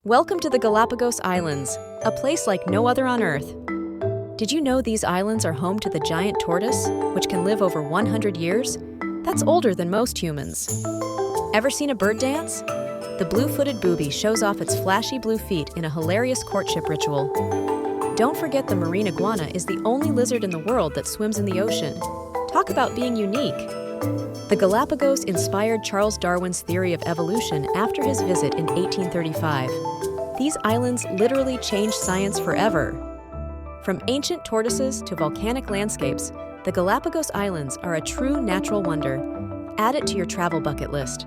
Welcome to the Galápagos Islands, a place like no other on Earth. Did you know these islands are home to the giant tortoise, which can live over 100 years? That's older than most humans. Ever seen a bird dance? The blue-footed booby shows off its flashy blue feet in a hilarious courtship ritual. Don't forget the marine iguana is the only lizard in the world that swims in the ocean. Talk about being unique. The Galapagos inspired Charles Darwin's theory of evolution after his visit in 1835. These islands literally changed science forever. From ancient tortoises to volcanic landscapes, the Galapagos Islands are a true natural wonder. Add it to your travel bucket list.